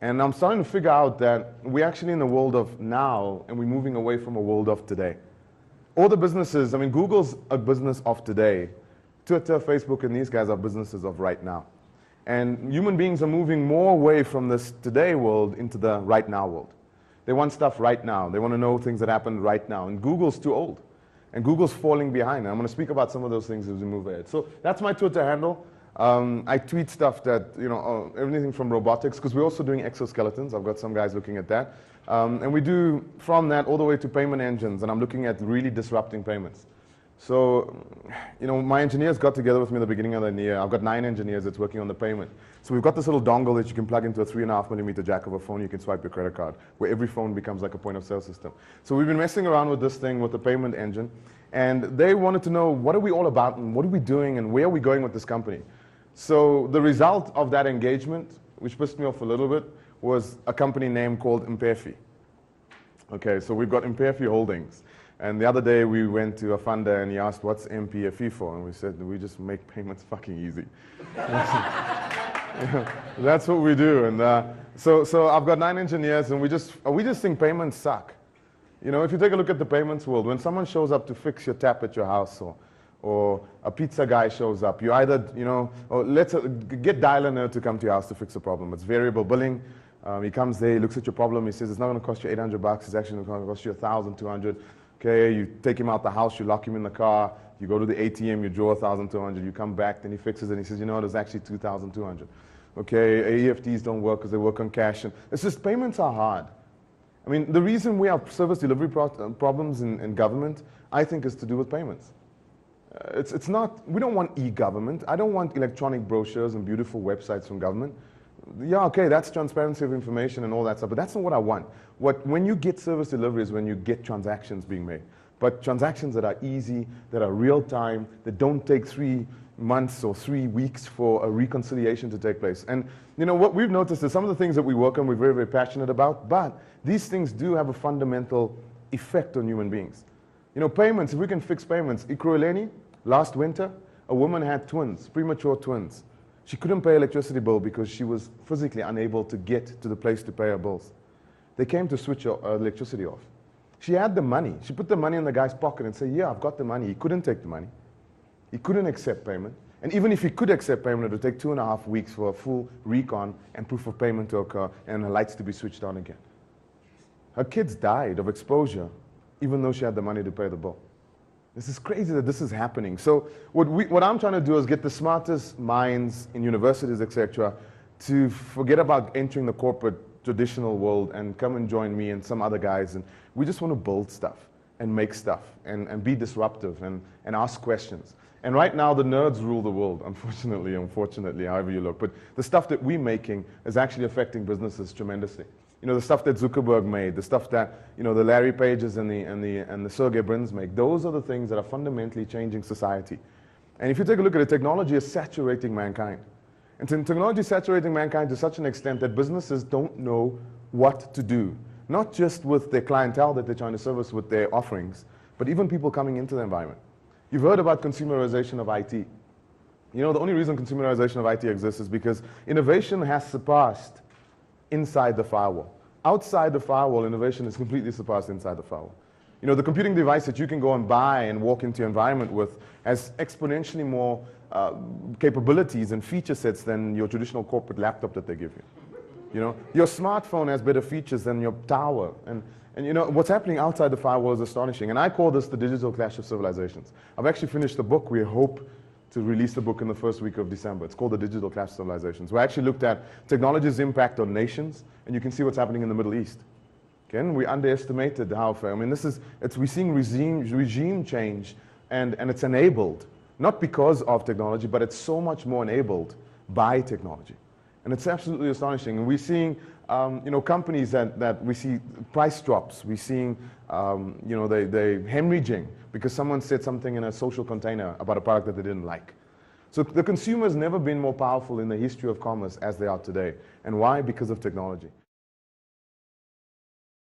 And I'm starting to figure out that we're actually in the world of now, and we're moving away from a world of today. All the businesses, I mean, Google's a business of today. Twitter, Facebook, and these guys are businesses of right now. And human beings are moving more away from this today world into the right now world. They want stuff right now. They want to know things that happen right now. And Google's too old. And Google's falling behind. And I'm going to speak about some of those things as we move ahead. So that's my Twitter handle. I tweet stuff that, everything from robotics, because we're also doing exoskeletons. I've got some guys looking at that. And we do from that all the way to payment engines, and I'm looking at really disrupting payments. So, my engineers got together with me at the beginning of the year. I've got 9 engineers that's working on the payment. So we've got this little dongle that you can plug into a 3.5mm jack of a phone. You can swipe your credit card, where every phone becomes like a point-of-sale system. So we've been messing around with this thing, with the payment engine, and they wanted to know, what are we all about, and what are we doing, and where are we going with this company? So the result of that engagement, which pissed me off a little bit, was a company name called Imperfi. Okay, so we've got Imperfi Holdings. And the other day we went to a funder and he asked, what's MPFE for? And we said, we just make payments fucking easy. That's what we do. And so I've got 9 engineers, and we just think payments suck. If you take a look at the payments world, when someone shows up to fix your tap at your house, or a pizza guy shows up, you either, or let's get Dialer to come to your house to fix a problem. It's variable billing. He comes there, he looks at your problem, he says, it's not going to cost you $800, it's actually going to cost you $1,200. Okay, you take him out the house, you lock him in the car, you go to the ATM, you draw $1,200, you come back, then he fixes it, and he says, it's actually $2,200. Okay, EFTs don't work because they work on cash. And it's just, payments are hard. I mean, the reason we have service delivery problems in government, I think, is to do with payments. It's not, we don't want e-government. I don't want electronic brochures and beautiful websites from government. Yeah, okay, that's transparency of information and all that stuff, but that's not what I want. When you get service delivery is when you get transactions being made. But transactions that are easy, that are real time, that don't take 3 months or 3 weeks for a reconciliation to take place. And what we've noticed is some of the things that we work on we're very, very passionate about, but these things do have a fundamental effect on human beings. Payments, if we can fix payments. Ikrueleni, last winter, a woman had twins, premature twins. She couldn't pay electricity bill because she was physically unable to get to the place to pay her bills. They came to switch her electricity off. She had the money. She put the money in the guy's pocket and said, yeah, I've got the money. He couldn't take the money. He couldn't accept payment. And even if he could accept payment, it would take 2.5 weeks for a full recon and proof of payment to occur and her lights to be switched on again. Her kids died of exposure, even though she had the money to pay the bill. This is crazy that this is happening. So what I'm trying to do is get the smartest minds in universities, etc., to forget about entering the corporate traditional world and come and join me and some other guys. And we just want to build stuff and make stuff and be disruptive and ask questions. And right now the nerds rule the world, unfortunately, however you look. But the stuff that we're making is actually affecting businesses tremendously. The stuff that Zuckerberg made, the stuff that the Larry Pages and the Sergey Brins make, those are the things that are fundamentally changing society. And if you take a look at it, technology is saturating mankind. And technology is saturating mankind to such an extent that businesses don't know what to do. Not just with their clientele that they're trying to service with their offerings, but even people coming into the environment. You've heard about consumerization of IT. The only reason consumerization of IT exists is because innovation has surpassed inside the firewall. Outside the firewall, innovation is completely surpassed inside the firewall. The computing device that you can go and buy and walk into your environment with has exponentially more capabilities and feature sets than your traditional corporate laptop that they give you. Your smartphone has better features than your tower. And what's happening outside the firewall is astonishing. And I call this the digital clash of civilizations. I've actually finished the book. We hope to release the book in the first week of December. It's called The Digital Clash of Civilizations. We actually looked at technology's impact on nations, and you can see what's happening in the Middle East. Again, we underestimated how far. I mean, we're seeing regime change, and it's enabled, not because of technology, but it's so much more enabled by technology. And it's absolutely astonishing. And we're seeing, companies that we see price drops. We're seeing, they hemorrhaging because someone said something in a social container about a product that they didn't like. So the consumer's never been more powerful in the history of commerce as they are today. And why? Because of technology.